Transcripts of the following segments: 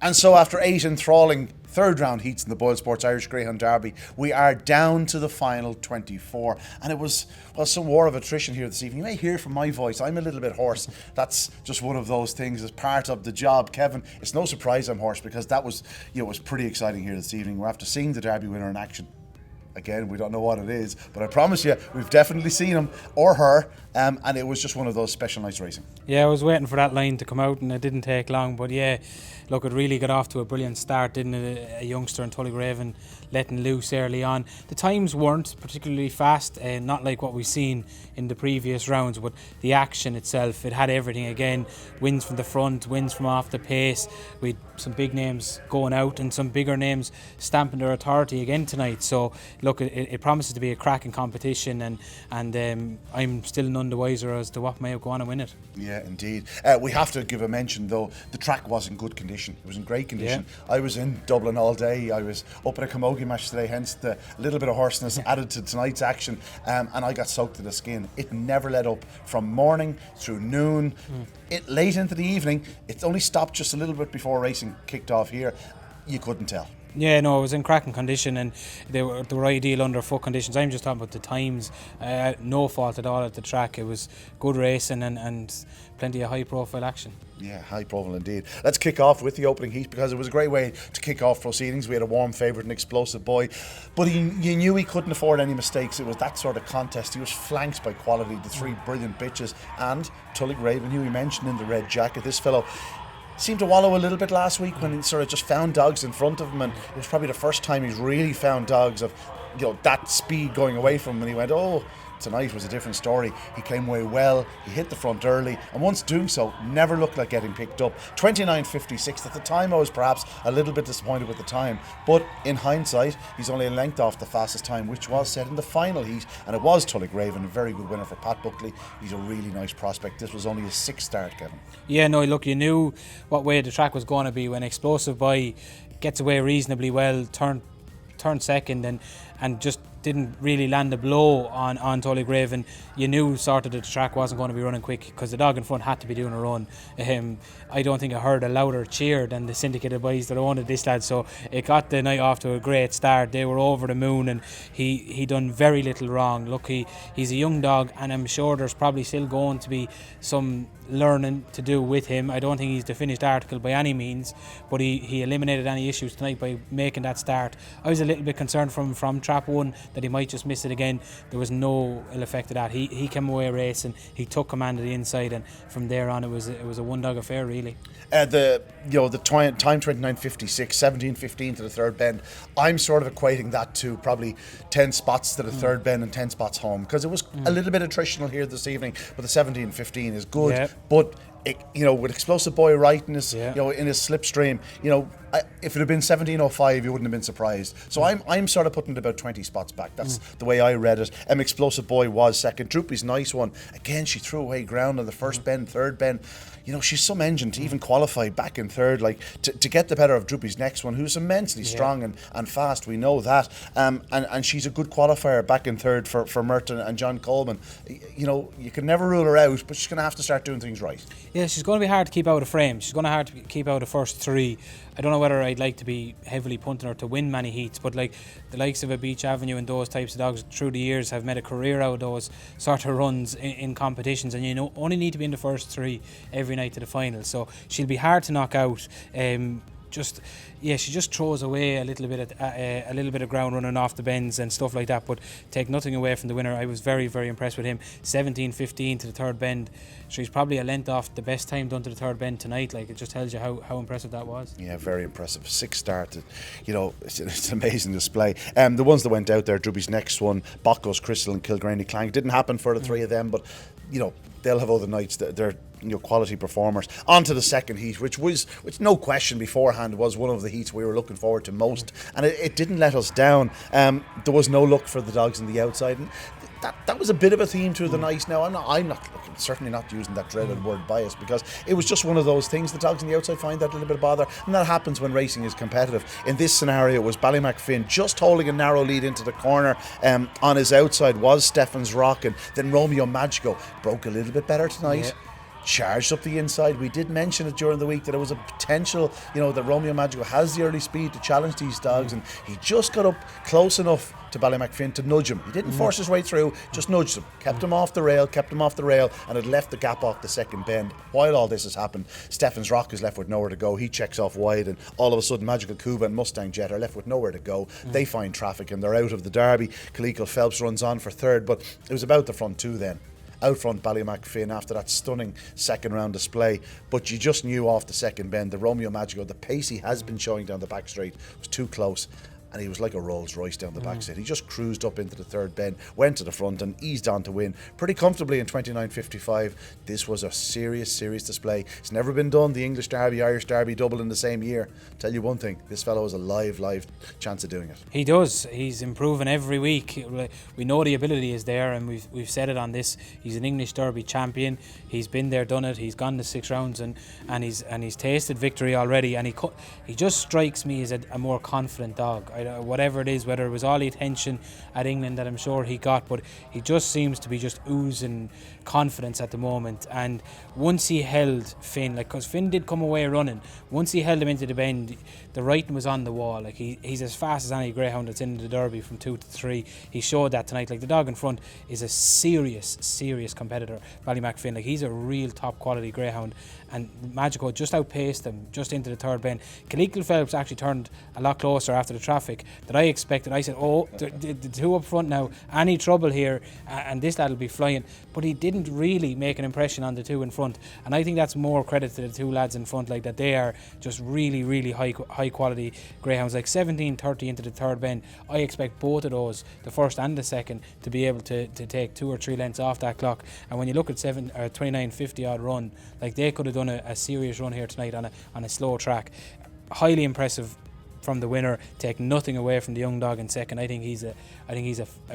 And so after 8 enthralling third round heats in the BoyleSports Irish Greyhound Derby, we are down to the final 24. And it was, well, some war of attrition here this evening. You may hear from my voice, I'm a little bit hoarse. That's just one of those things as part of the job. Kevin, it's no surprise I'm hoarse because that was, it was pretty exciting here this evening. We're after seeing the Derby winner in action. Again, we don't know what it is, but I promise you, we've definitely seen him or her, and it was just one of those special nights racing. Yeah, I was waiting for that line to come out, and it didn't take long. But yeah, look, it really got off to a brilliant start, didn't it? A youngster in TULLIG letting loose early on. The times weren't particularly fast, not like what we've seen in the previous rounds, but the action itself, it had everything again. Wins from the front, wins from off the pace. We had some big names going out and some bigger names stamping their authority again tonight. So look, it promises to be a cracking competition, and I'm still none the wiser as to what may go on and win it. Yeah, indeed. We have to give a mention though, the track was in good condition. It was in great condition. Yeah. I was in Dublin all day. I was up at a camogie match today, hence the little bit of hoarseness added to tonight's action, and I got soaked to the skin. It never let up from morning through noon, late into the evening. It only stopped just a little bit before racing kicked off here. You couldn't tell. Yeah, no, it was in cracking condition, and they were ideal underfoot conditions. I'm just talking about the times. No fault at all at the track. It was good racing and plenty of high profile action. Yeah, high profile indeed. Let's kick off with the opening heat because it was a great way to kick off proceedings. We had a warm favourite, an explosive boy, but you knew he couldn't afford any mistakes. It was that sort of contest. He was flanked by quality, the three brilliant bitches, and TULLIG, who we mentioned in the red jacket. This fellow seemed to wallow a little bit last week when he sort of just found dogs in front of him, and it was probably the first time he's really found dogs of, you know, that speed going away from him, and he went, oh, tonight was a different story. He came away well, he hit the front early, and once doing so, never looked like getting picked up. 29.56. At the time I was perhaps a little bit disappointed with the time, but in hindsight he's only a length off the fastest time, which was set in the final heat, and it was TULLIG, a very good winner for Pat Buckley. He's a really nice prospect. This was only his sixth start, Kevin. Yeah, no, look, you knew what way the track was going to be when Explosive Boy gets away reasonably well, turned second, and just didn't really land a blow on TULLIG, and you knew sort of that the track wasn't going to be running quick because the dog in front had to be doing a run. I don't think I heard a louder cheer than the syndicated boys that owned this lad, so it got the night off to a great start. They were over the moon, and he done very little wrong. Look, he's a young dog, and I'm sure there's probably still going to be some learning to do with him. I don't think he's the finished article by any means, but he eliminated any issues tonight by making that start. I was a little bit concerned from trap one that he might just miss it again. There was no ill effect of that. He came away racing, he took command of the inside, and from there on it was a one dog affair really. The time 29.56, 17.15 to the third bend. I'm sort of equating that to probably 10 spots to the third bend and 10 spots home, because it was a little bit attritional here this evening, but the 17.15 is good. Yep. But with Explosive Boy right in his, in his slipstream, if it had been 17.05, you wouldn't have been surprised. So I'm sort of putting it about 20 spots back. That's the way I read it. Explosive Boy was second. Droopy's nice one. Again, she threw away ground on the first bend, third bend. She's some engine to even qualify back in third, like to get the better of Droopy's next one, who's immensely strong and fast. We know that. And she's a good qualifier back in third for Merton and John Coleman. You can never rule her out, but she's going to have to start doing things right. Yeah, she's going to be hard to keep out of frame. She's going to hard to keep out of first three. I don't know whether I'd like to be heavily punting her to win many heats, but like the likes of a Beach Avenue and those types of dogs through the years have made a career out of those sort of runs in competitions, and only need to be in the first three every night to the final. So she'll be hard to knock out. She just throws away a little bit of ground running off the bends and stuff like that, but take nothing away from the winner. I was very, very impressed with him. 17.15 to the third bend. She's probably a length off the best time done to the third bend tonight. Like, it just tells you how impressive that was. Yeah, very impressive. Six start. It's an amazing display. The ones that went out there, Droopy's next one, BOCKOS, Crystal and Kilgraney Clank, didn't happen for the three of them, but they'll have other nights that they're quality performers. On to the second heat, which no question beforehand was one of the heats we were looking forward to most, and it didn't let us down. There was no look for the dogs on the outside, and that was a bit of a theme through the night. Now I'm certainly not using that dreaded word bias, because it was just one of those things. The dogs on the outside find that little bit of bother, and that happens when racing is competitive. In this scenario, it was Ballymac Finn just holding a narrow lead into the corner. On his outside was Stefan's Rock, and then ROMEO MAGICO broke a little bit better tonight. charged up the inside. We did mention it during the week that it was a potential, that Romeo Magico has the early speed to challenge these dogs, and he just got up close enough to Ballymacfin to nudge him. He didn't force his way through, just nudged him, kept him off the rail, and had left the gap off the second bend. While all this has happened, Steffen's Rock is left with nowhere to go. He checks off wide, and all of a sudden Magical Cuba and Mustang Jet are left with nowhere to go. They find traffic and they're out of the Derby. Calico Phelps runs on for third, but it was about the front two then. Out front Ballymacfin after that stunning second round display, but you just knew off the second bend the Romeo Magico, the pace he has been showing down the back straight was too close, and he was like a Rolls Royce down the back straight. He just cruised up into the third bend, went to the front and eased on to win pretty comfortably in 29.55. This was a serious display. It's never been done, the English Derby, Irish Derby double in the same year. Tell you one thing, this fellow has a live chance of doing it. He does. He's improving every week. We know the ability is there, and we've said it on this. He's an English Derby champion. He's been there, done it. He's gone the 6 rounds and he's tasted victory already. And he just strikes me as a more confident dog. Whatever it is, whether it was all the attention at England that I'm sure he got, but he just seems to be just oozing confidence at the moment. And once he held Finn, because Finn did come away running, once he held him into the bend, the writing was on the wall. He's as fast as any greyhound that's in the Derby from 2 to 3. He showed that tonight. The dog in front is a serious competitor, Ballymacfin. He's a real top quality greyhound, and Magico just outpaced him just into the third bend. Calico Phelps actually turned a lot closer after the traffic that I expected. I said, the two up front now, any trouble here, and this lad will be flying. But he didn't really make an impression on the two in front, and I think that's more credit to the two lads in front, that they are just really high quality greyhounds. 17:30 into the third bend, I expect both of those, the first and the second, to be able to take 2 or 3 lengths off that clock. And when you look at 29.50 odd run, they could have done a serious run here tonight on a slow track. Highly impressive from the winner. Take nothing away from the young dog in second. I think he's a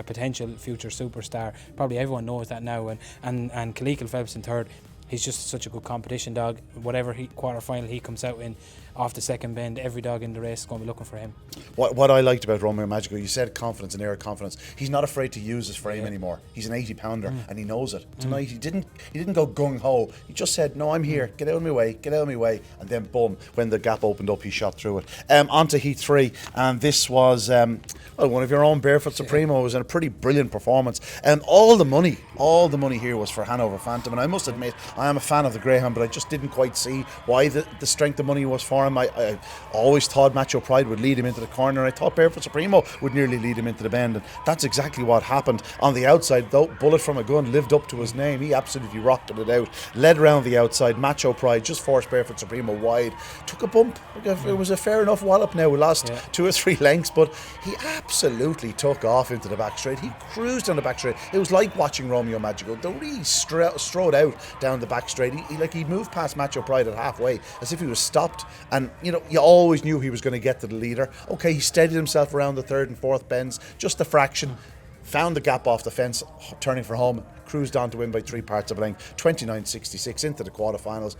potential future superstar. Probably everyone knows that now. And Calico Phelps in third. He's just such a good competition dog. Whatever quarter final he comes out in off the second bend, every dog in the race is going to be looking for him. What I liked about Romeo Magico, you said confidence and air of confidence. He's not afraid to use his frame anymore. He's an 80-pounder and he knows it. Tonight he didn't go gung ho. He just said, "No, I'm here. Get out of my way," and then boom, when the gap opened up, he shot through it. On to Heat 3, and this was one of your own Barefoot Supremo. It was a pretty brilliant performance. All the money here was for Hanover Phantom, and I must admit I am a fan of the greyhound, but I just didn't quite see why the strength of money was for him. I always thought Macho Pride would lead him into the corner. I thought Barefoot Supremo would nearly lead him into the bend, and that's exactly what happened. On the outside, though, Bullet from a Gun lived up to his name. He absolutely rocketed it out, led around the outside. Macho Pride just forced Barefoot Supremo wide, took a bump. It was a fair enough wallop now. We lost 2 or 3 lengths, but he absolutely took off into the back straight. He cruised down the back straight. It was like watching Romeo Magico. They really strode out down the back straight. He moved past Macho Pride at halfway as if he was stopped, and you always knew he was going to get to the leader. Okay, he steadied himself around the third and fourth bends, just a fraction, found the gap off the fence, turning for home, cruised on to win by 3 parts of a length, 29.66 into the quarterfinals.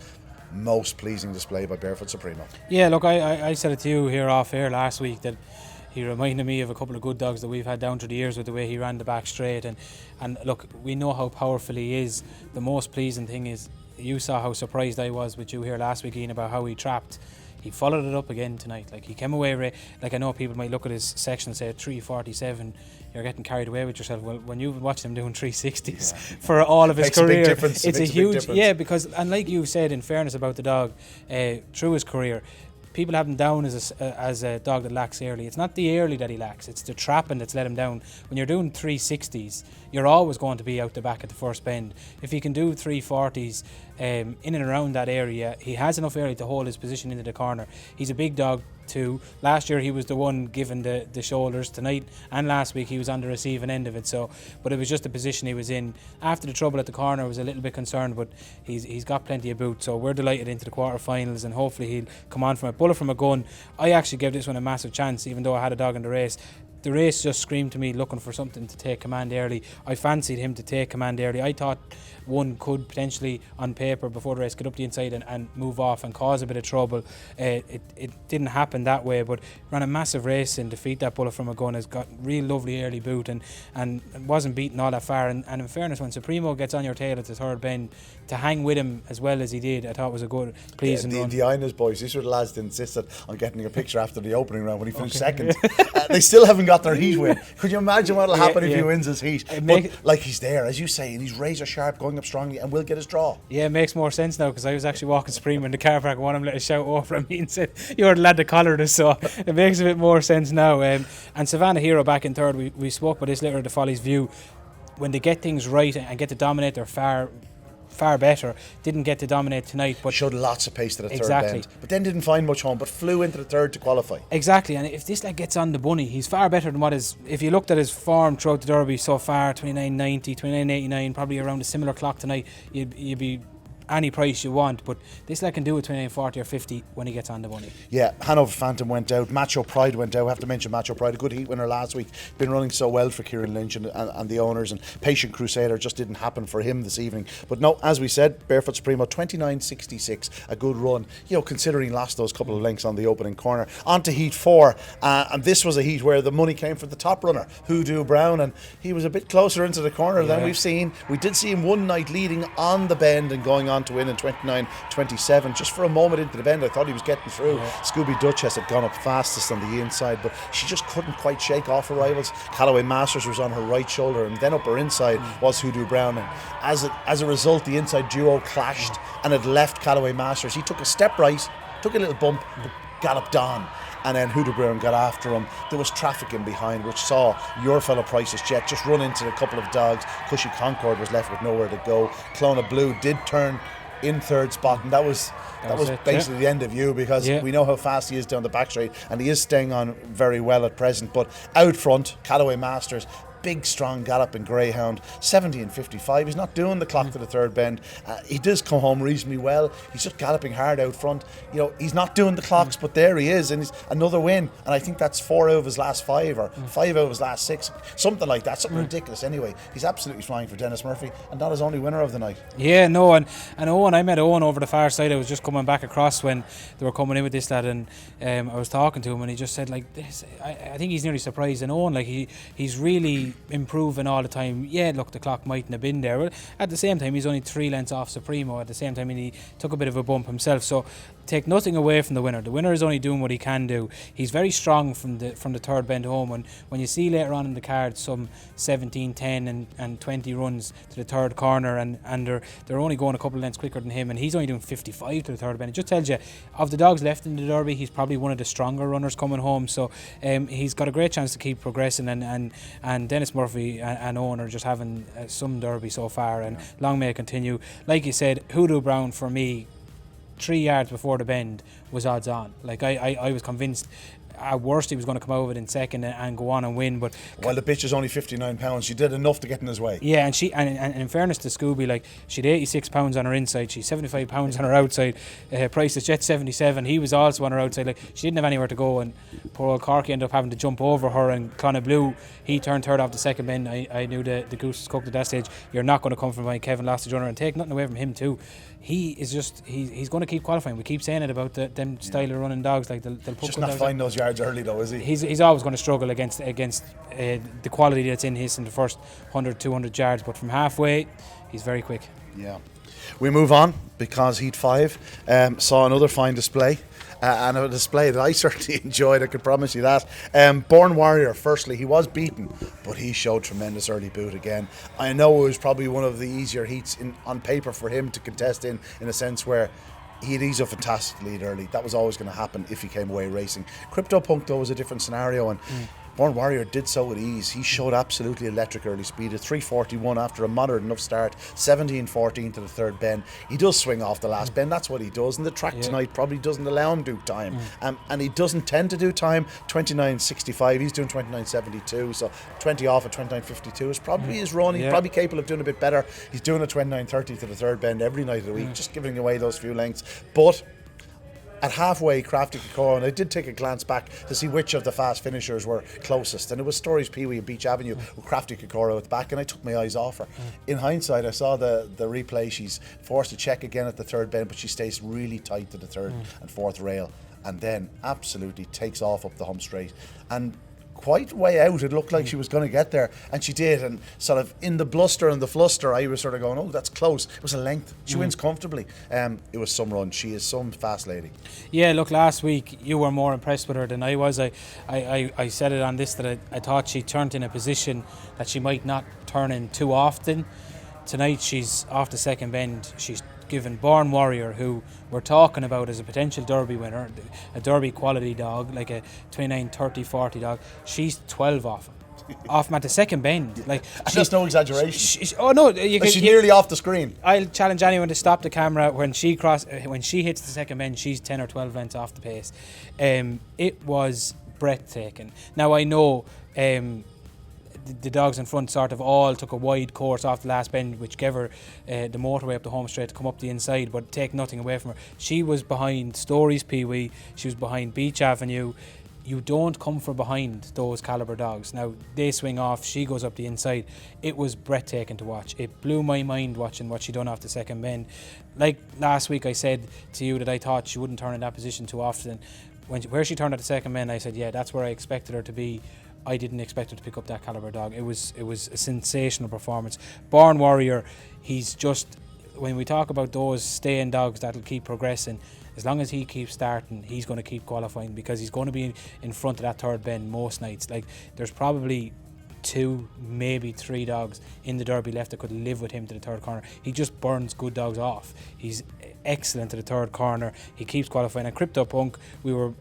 Most pleasing display by Barefoot Supremo. Yeah, look, I said it to you here off air last week that he reminded me of a couple of good dogs that we've had down through the years with the way he ran the back straight, and look, we know how powerful he is. The most pleasing thing is, you saw how surprised I was with you here last week, Ian, about how he trapped. He followed it up again tonight. He came away, I know people might look at his section and say 347, you're getting carried away with yourself. Well, when you watch him doing 360s for all of his career, it's a huge difference. Because, and like you said, in fairness about the dog, through his career, people have him down as a dog that lacks early. It's not the early that he lacks, it's the trapping that's let him down. When you're doing 360s, you're always going to be out the back at the first bend. If he can do 340s in and around that area, he has enough area to hold his position into the corner. He's a big dog too. Last year he was the one given the shoulders. Tonight and last week he was on the receiving end of it. But it was just the position he was in. After the trouble at the corner, I was a little bit concerned, but he's got plenty of boot. So we're delighted into the quarterfinals, and hopefully he'll come on from a Bullet from a Gun. I actually gave this one a massive chance, even though I had a dog in the race. the race just screamed to me looking for something to take command early. I fancied him to take command early. I thought one could potentially, on paper, before the race, get up the inside and move off and cause a bit of trouble. It didn't happen that way, but ran a massive race and defeat that bullet from a gun. Has got real lovely early boot and wasn't beaten all that far. And in fairness, when Supremo gets on your tail at the third bend, to hang with him as well as he did, I thought was a good, pleasing run. The Inez boys, these were the lads that insisted on getting a picture after the opening round when he finished second. They still haven't got their heat win. Could you imagine what'll happen if he wins his heat? But like, he's there, as you say, and he's razor sharp, going up strongly, and will get his draw. Yeah, it makes more sense now, because I was actually walking Supremo in the car park and wanted him to let a shout over at me and said, "You're the lad that collared us," so it makes a bit more sense now. And Savannah Hero back in third, we spoke about this later at the Follies View. When they get things right and get to dominate, they're far better. Didn't get to dominate tonight, but showed lots of pace to the third bend, but then didn't find much home, but flew into the third to qualify. Exactly, and if this lad gets on the bunny, he's far better than what is. If you looked at his form throughout the Derby so far, 29.90, 29.89, probably around a similar clock tonight, you'd be any price you want, but this lad can do it 29.40 or 50 when he gets on the bunny. Yeah, Hanover Phantom went out, Macho Pride went out. I have to mention Macho Pride, a good heat winner last week, been running so well for Kieran Lynch and the owners, and Patient Crusader just didn't happen for him this evening. But no, as we said, Barefoot Supremo 29.66, a good run, you know, considering he lost those couple of lengths on the opening corner. On to heat 4, and this was a heat where the money came for the top runner, Hoodoo Brown, and he was a bit closer into the corner than we've seen. We did see him one night leading on the bend and going on to win in 29.27. Just for a moment into the bend, I thought he was getting through. Scooby Duchess had gone up fastest on the inside, but she just couldn't quite shake off her rivals. Callaway Masters was on her right shoulder, and then up her inside was Hoodoo Brown. And as a result, the inside duo clashed and had left Callaway Masters. He took a step right, took a little bump, but galloped on. And then Hoodoo Brown got after him. There was traffic in behind, which saw your fellow Price's Jet just run into a couple of dogs. Cushy Concord was left with nowhere to go. Clona Blue did turn in third spot, and that was basically the end of you, because we know how fast he is down the back straight, and he is staying on very well at present. But out front, Callaway Masters, big strong galloping greyhound, 70.55. He's not doing the clock to the third bend. He does come home reasonably well. He's just galloping hard out front. You know, he's not doing the clocks, but there he is, and he's another win. And I think that's 4 out of his last 5 or 5 out of his last 6, something like that, something ridiculous. Anyway, he's absolutely flying for Dennis Murphy, and not his only winner of the night. Yeah, no, and Owen, I met Owen over the far side. I was just coming back across when they were coming in with this lad, and I was talking to him, and he just said, like, this, I think he's nearly surprised. And Owen, like, he's really improving all the time. Yeah, look, the clock mightn't have been there. Well, at the same time, he's only 3 lengths off Supremo. At the same time, and he took a bit of a bump himself. So take nothing away from the winner. The winner is only doing what he can do. He's very strong from the third bend home. And when you see later on in the card some 17, 10 and 20 runs to the third corner, and they're only going a couple of lengths quicker than him, and he's only doing 55 to the third bend. It just tells you, of the dogs left in the Derby, he's probably one of the stronger runners coming home. So he's got a great chance to keep progressing, and Dennis Murphy and Owen are just having some Derby so far, and long may it continue. Like you said, Hoodoo Brown, for me, 3 yards before the bend, was odds on. Like, I was convinced at worst he was going to come out of it in second and go on and win. But while the bitch is only 59 pounds, she did enough to get in his way. Yeah, and she and in fairness to Scooby, like, she'd 86 pounds on her inside, she's 75 pounds on her outside. Price's Jet 77, he was also on her outside. Like, she didn't have anywhere to go, and poor old Corky ended up having to jump over her. And Clona Blue, he turned third off the second bend. I knew the goose was cooked at that stage. You're not going to come from behind Kevin Lastage runner, and take nothing away from him too. He is just he's going to keep qualifying. We keep saying it about them style of running dogs. Like, they'll put just not find those yards early though, is he? He's always going to struggle against the quality that's in the first 100, 200 yards. But from halfway, he's very quick. Yeah. We move on, because Heat 5 saw another fine display. And a display that I certainly enjoyed, I can promise you that. Born Warrior, firstly, he was beaten, but he showed tremendous early boot again. I know it was probably one of the easier heats on paper for him to contest in a sense where he's a fantastic lead early. That was always going to happen if he came away racing. Crypto Punk, though, was a different scenario, and Born Warrior did so with ease. He showed absolutely electric early speed at 3:41 after a moderate enough start, 17:14 to the third bend. He does swing off the last bend, that's what he does, and the track tonight probably doesn't allow him to do time. And he doesn't tend to do time. 29.65, he's doing 29.72, so 20 off at 29.52 is probably his run. He's probably capable of doing a bit better. He's doing a 29.30 to the third bend every night of the week, just giving away those few lengths. But at halfway, Crafty KOKORO, and I did take a glance back to see which of the fast finishers were closest, and it was Stories Pee Wee and Beach Avenue with Crafty KOKORO at the back, and I took my eyes off her. In hindsight, I saw the replay. She's forced to check again at the third bend, but she stays really tight to the third and fourth rail, and then absolutely takes off up the home straight. And quite way out, it looked like she was going to get there, and she did. And sort of in the bluster and the fluster, I was sort of going, oh, that's close. It was a length. She wins comfortably. It was some run. She is some fast lady. Yeah, look, last week you were more impressed with her than I was. I said it on this that I thought she turned in a position that she might not turn in too often. Tonight she's off the second bend. She's given Born Warrior, who we're talking about as a potential Derby winner, a Derby quality dog, like a 29, 30, 40 dog. She's 12 off him. Off him at the second bend. Like, that's no exaggeration. Oh no, she's nearly off the screen. I'll challenge anyone to stop the camera when she hits the second bend. She's 10 or 12 lengths off the pace. It was breathtaking. Now I know the dogs in front sort of all took a wide course off the last bend, which gave her the motorway up the home straight to come up the inside, but take nothing away from her. She was behind Stories Pee Wee, she was behind Beach Avenue. You don't come from behind those caliber dogs. Now they swing off, she goes up the inside. It was breathtaking to watch. It blew my mind watching what she done off the second bend. Like last week I said to you that I thought she wouldn't turn in that position too often. Where she turned at the second bend, I said, yeah, that's where I expected her to be. I didn't expect her to pick up that caliber dog. It was a sensational performance. Born Warrior, he's just, when we talk about those staying dogs that'll keep progressing, as long as he keeps starting, he's going to keep qualifying, because he's going to be in front of that third bend most nights. Like, there's probably 2, maybe 3 dogs in the Derby left that could live with him to the third corner. He just burns good dogs off. He's excellent to the third corner. He keeps qualifying. And Crypto Punk,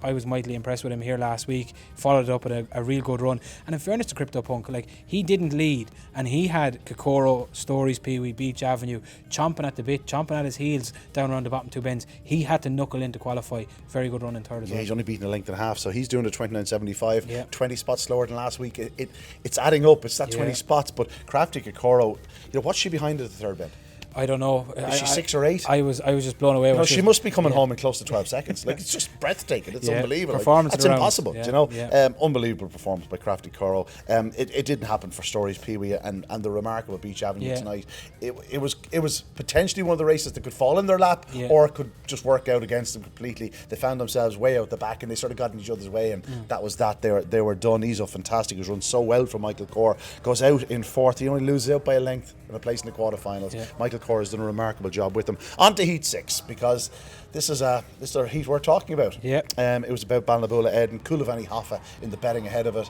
I was mightily impressed with him here last week. Followed it up with a real good run. And in fairness to Crypto Punk, like, he didn't lead, and he had KOKORO, Stories Pee Wee, Beach Avenue chomping at the bit, chomping at his heels down around the bottom 2 bends. He had to knuckle in to qualify. Very good run in third as well. He's only beaten a length and a half, so he's doing the 29.75. Yeah. 20 spots slower than last week. It's adding up. It's that 20 spots. But Crafty KOKORO, what's she behind at the third bend? I don't know. Is she 6 or 8? I was just blown away. She must be coming home in close to 12 seconds. Like, it's just breathtaking. It's unbelievable. Performance it's impossible. Yeah. Unbelievable performance by Crafty KOKORO. It didn't happen for Stories Pee Wee and the remarkable Beach Avenue tonight. It was potentially one of the races that could fall in their lap, or it could just work out against them completely. They found themselves way out the back, and they sort of got in each other's way, and that was that. They were done. He's a fantastic. He's run so well for Michael Corr. Goes out in fourth. He only loses out by a length in a place in the quarterfinals. Michael Corr has done a remarkable job with them. On to Heat 6, because this is our heat we're talking about. It was about Ballinabulla Ed and Coulivanny Hoffa in the betting ahead of it.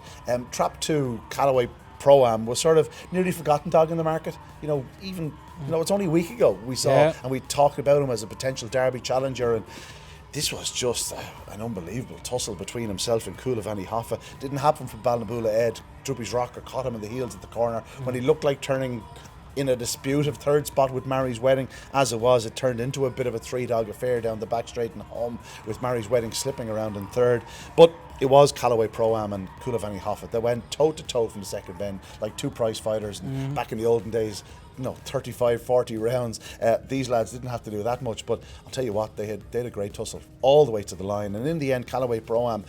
Trap 2 Callaway Pro-Am was sort of nearly forgotten dog in the market. It's only a week ago we saw and we talked about him as a potential Derby challenger, and this was just an unbelievable tussle between himself and Coulivanny Hoffa. Didn't happen for Ballinabulla Ed. Druppy's Rocker caught him in the heels at the corner when he looked like turning in a disputed third spot with Mary's Wedding. As it was, it turned into a bit of a 3-dog affair down the back straight and home, with Mary's Wedding slipping around in third. But it was Callaway Pro-Am and Coulivanny Hoffa. They went toe-to-toe from the second bend, like 2 prize fighters. And back in the olden days, 35, 40 rounds. These lads didn't have to do that much, but I'll tell you what, they had a great tussle all the way to the line. And in the end, Callaway Pro-Am,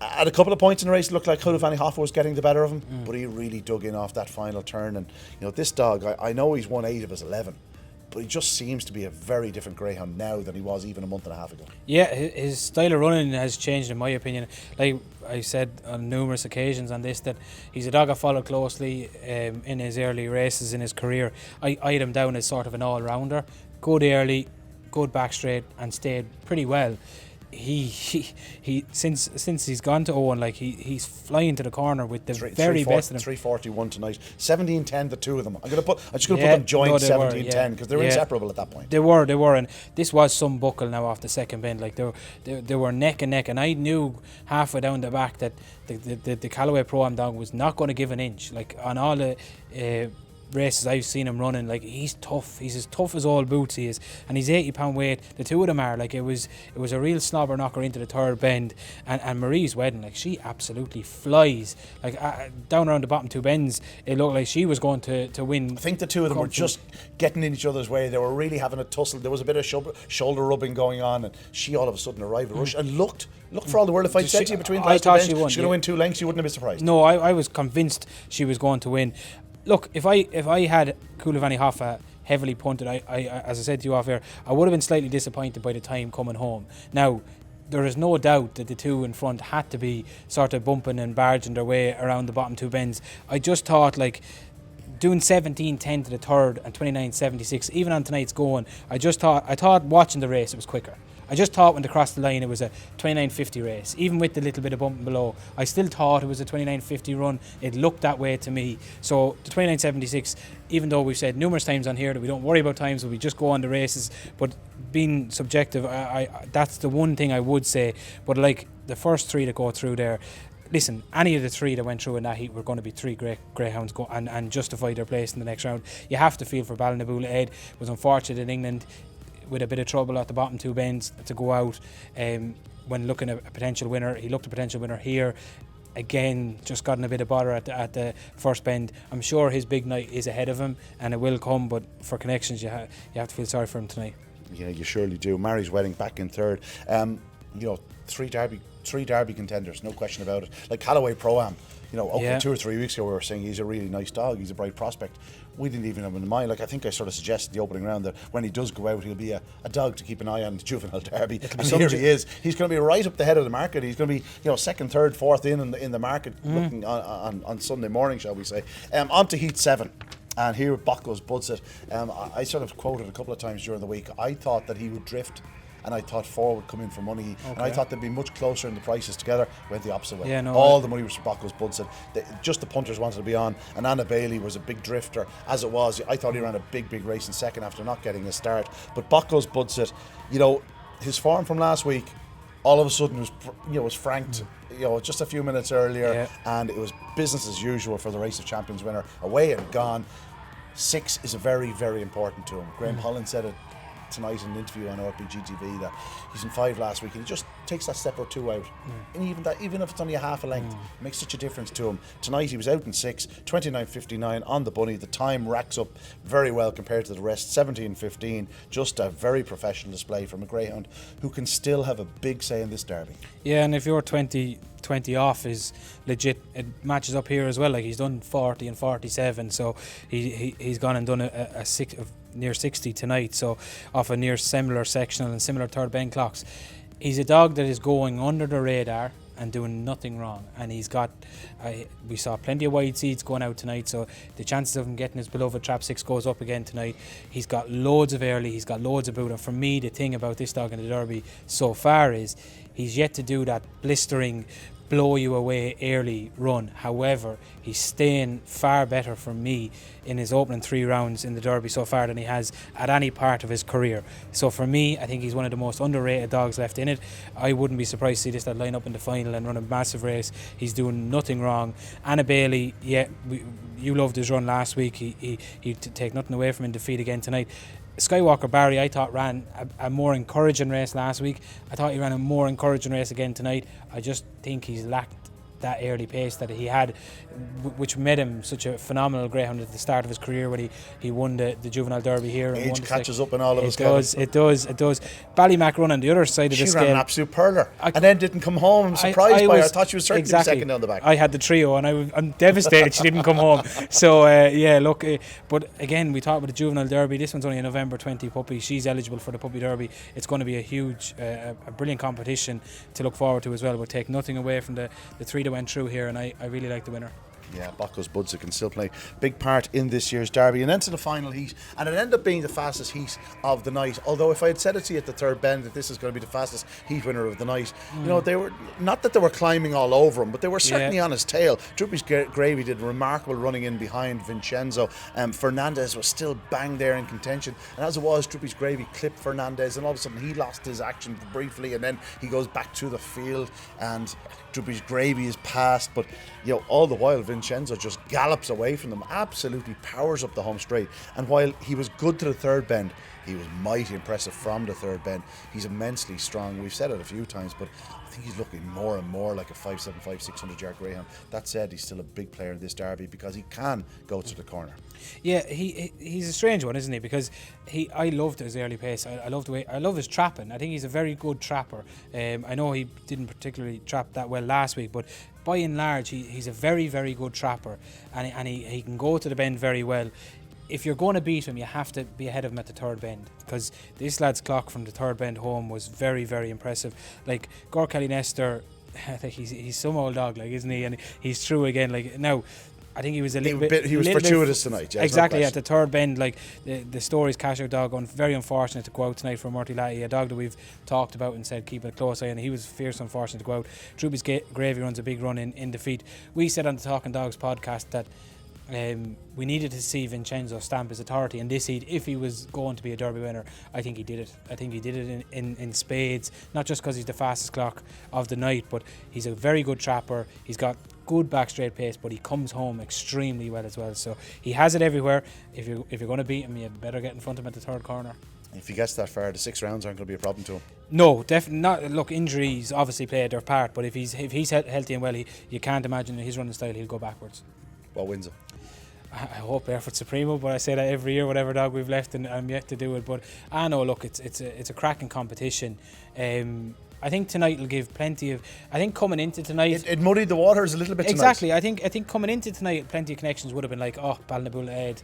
at a couple of points in the race, it looked like Coulivanny Hoffa was getting the better of him, but he really dug in off that final turn. And this dog, I know he's won 8 of his 11, but he just seems to be a very different greyhound now than he was even a month and a half ago. Yeah, his style of running has changed, in my opinion. Like I said on numerous occasions on this, that he's a dog I followed closely in his early races in his career. I eyed him down as sort of an all-rounder. Good early, good back straight, and stayed pretty well. He since he's gone to Owen, like he's flying to the corner with the very best of them. 341 tonight, 17-10 the two of them. I'm just going to put them joint 17-10 because they're inseparable at that point. They were, and this was some buckle now off the second bend. Like they were neck and neck, and I knew halfway down the back that the Callaway Pro-Am dog was not going to give an inch. Like on all the races I've seen him running, like, he's tough. He's as tough as all boots he is, and he's 80-pound weight. The two of them are, like, it was a real slobber knocker into the third bend, and Marie's wedding, like, she absolutely flies, like, down around the bottom two bends. It looked like she was going to win. I think the two of them were just getting in each other's way. They were really having a tussle. There was a bit of shoulder rubbing going on, and she all of a sudden arrived at rush and looked for all the world. If I said to you between the last two bends, she's going to win 2 lengths, you wouldn't have been surprised. No, I was convinced she was going to win. Look, if I had Coulivan Hoffa heavily punted, I as I said to you off air, I would have been slightly disappointed by the time coming home. Now, there is no doubt that the two in front had to be sort of bumping and barging their way around the bottom two bends. I just thought, like, doing 17.10 to the third and 29.76, even on tonight's going, I thought watching the race it was quicker. I just thought when they crossed the line it was a 29.50 race. Even with the little bit of bumping below, I still thought it was a 29.50 run. It looked that way to me. So the 29.76, even though we've said numerous times on here that we don't worry about times, we just go on the races, but being subjective, I that's the one thing I would say. But like the first three that go through there, listen, any of the three that went through in that heat were going to be three great greyhounds and justify their place in the next round. You have to feel for Ballinaboula. Ed was unfortunate in England with a bit of trouble at the bottom two bends to go out. When looking at a potential winner, he looked a potential winner here. Again, just gotten a bit of bother at the first bend. I'm sure his big night is ahead of him, and it will come. But for connections, you have to feel sorry for him tonight. Yeah, you surely do. Mary's wedding back in third. Three Derby contenders, no question about it. Like Callaway Pro-Am, 2 or 3 weeks ago we were saying he's a really nice dog, he's a bright prospect. We didn't even have him in mind. Like, I think I sort of suggested the opening round that when he does go out, he'll be a dog to keep an eye on the Juvenile Derby. And so he is. He's going to be right up the head of the market. He's going to be, second, third, fourth in the market, looking on Sunday morning, shall we say. On to Heat 7. And here BOCKOS BUDSIT. I sort of quoted a couple of times during the week. I thought that he would drift, and I thought 4 would come in for money, and I thought they'd be much closer in the prices together. Went the opposite way. All the money was for BOCKOS BUDSIT. Just the punters wanted to be on, and Anna Bailey was a big drifter. As it was, I thought he ran a big race in second after not getting a start. But BOCKOS BUDSIT, his form from last week, all of a sudden was franked. Just a few minutes earlier, and it was business as usual for the Race of Champions winner. Away and gone. 6 is very, very important to him. Graham Holland said it tonight in an interview on RPG TV that he's in 5 last week and he just takes that step or 2 out, and even if it's only a half a length, it makes such a difference to him. Tonight he was out in 6, 29.59 on the bunny. The time racks up very well compared to the rest, 17.15. Just a very professional display from a greyhound who can still have a big say in this derby. Yeah, and if you're 20 off is legit, it matches up here as well. Like, he's done 40 and 47, so he's gone and done a near 60 tonight, so off a near similar sectional and similar third bend clocks. He's a dog that is going under the radar and doing nothing wrong, and he's got we saw plenty of wide seats going out tonight, so the chances of him getting his beloved trap 6 goes up again tonight. He's got loads of early, he's got loads of boot, and for me the thing about this dog in the Derby so far is he's yet to do that blistering blow you away early run. However, he's staying far better for me in his opening 3 rounds in the Derby so far than he has at any part of his career. So for me, I think he's one of the most underrated dogs left in it. I wouldn't be surprised to see this line up in the final and run a massive race. He's doing nothing wrong. Anna Bailey, you loved his run last week. He'd take nothing away from him in defeat again tonight. Skywalker Barry, I thought, ran a more encouraging race last week. I thought he ran a more encouraging race again tonight. I just think he's lacked that early pace that he had, which made him such a phenomenal greyhound at the start of his career when he won the Juvenile Derby here. Age and catches up in all of us. It does. Ballymac run on the other side of the scale. She ran an absolute perler and then didn't come home. I'm surprised by her. I thought she was certainly second down the back. I had the trio and I'm devastated she didn't come home. So look, but again, we talked about the Juvenile Derby. This one's only a November 20 puppy. She's eligible for the Puppy Derby. It's going to be a huge, a brilliant competition to look forward to as well. But take nothing away from the 3 that went through here, and I really like the winner. Yeah, BOCKOS BUDSIT can still play big part in this year's Derby. And then to the final heat, and it ended up being the fastest heat of the night. Although if I had said it to you at the third bend that this is going to be the fastest heat winner of the night, they were not that they were climbing all over him, but they were certainly on his tail. Droopy's Gravy did remarkable running in behind Vincenzo. Fernandez was still bang there in contention, and as it was, Droopy's Gravy clipped Fernandez, and all of a sudden he lost his action briefly, and then he goes back to the field and Droopy's Gravy is past, but all the while Vincenzo just gallops away from them, absolutely powers up the home straight. And while he was good to the third bend, he was mighty impressive from the third bend. He's immensely strong. We've said it a few times, but I think he's looking more and more like a 5'7", 600 yard greyhound. That said, he's still a big player in this derby because he can go to the corner. Yeah, he's a strange one, isn't he? Because I loved his early pace. I love his trapping. I think he's a very good trapper. I know he didn't particularly trap that well last week, but by and large, he's a very, very good trapper, and he can go to the bend very well. If you're going to beat him, you have to be ahead of him at the third bend, because this lad's clock from the third bend home was very, very impressive. Like Gorkali Nestor, I think he's some old dog, like, isn't he? And he's through again. Like now, I think he was he was fortuitous tonight. Yeah, exactly, at the third bend. Like the story's cash out dog, very unfortunate to go out tonight for Murty Latty, a dog that we've talked about and said keep it a close eye, and he was fierce unfortunate to go out. Droopy's Gravy runs a big run in defeat. We said on the Talking Dogs podcast that we needed to see Vincenzo stamp his authority in this heat if he was going to be a Derby winner. I think he did it. I think he did it in spades, not just because he's the fastest clock of the night, but he's a very good trapper. He's got good back straight pace, but he comes home extremely well as well. So he has it everywhere. If you're going to beat him, you better get in front of him at the third corner. If he gets that far, the 6 rounds aren't going to be a problem to him. No, definitely not. Look, injuries obviously played their part, but if he's healthy and well, you can't imagine in his running style he'll go backwards. What wins it? I hope BAREFOOT SUPREMO, but I say that every year, whatever dog we've left, and I'm yet to do it. But I know, look, it's a cracking competition. I think tonight will give plenty of. I think coming into tonight, it muddied the waters a little bit. Exactly. Tonight. I think coming into tonight, plenty of connections would have been like, oh, Ballinabulla Ed,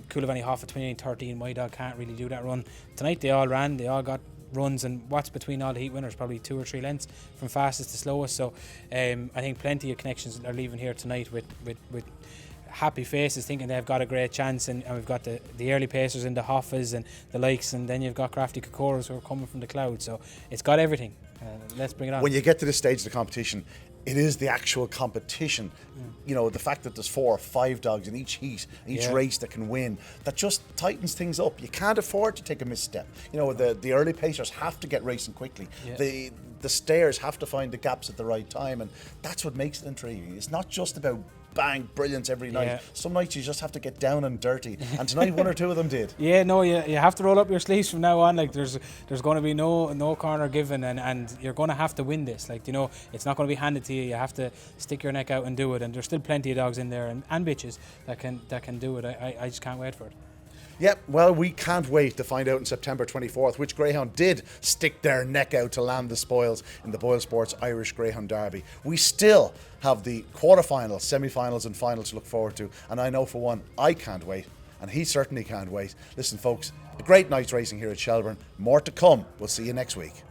Coolavani Hoff at 29-13. My dog can't really do that run tonight. They all ran. They all got runs, and what's between all the heat winners? Probably 2 or 3 lengths from fastest to slowest. So I think plenty of connections are leaving here tonight with happy faces, thinking they've got a great chance, and we've got the early pacers and the Hoffas and the likes, and then you've got crafty KOKOROs who are coming from the cloud. So it's got everything. Let's bring it on. When you get to this stage of the competition, it is the actual competition. The fact that there's 4 or 5 dogs in each heat, each race that can win, that just tightens things up. You can't afford to take a misstep. The early pacers have to get racing quickly. The stayers have to find the gaps at the right time, and that's what makes it intriguing. It's not just about bang, brilliance every night. Some nights you just have to get down and dirty, and tonight 1 or 2 of them did. Yeah, no, you have to roll up your sleeves from now on. Like there's going to be no corner given, and you're going to have to win this. Like it's not going to be handed to you. You have to stick your neck out and do it. And there's still plenty of dogs in there and bitches that can do it. I just can't wait for it. Yep, well, we can't wait to find out on September 24th which greyhound did stick their neck out to land the spoils in the BoyleSports Irish Greyhound Derby. We still have the quarterfinals, semi-finals and finals to look forward to, and I know for one, I can't wait, and he certainly can't wait. Listen, folks, a great night's racing here at Shelbourne. More to come. We'll see you next week.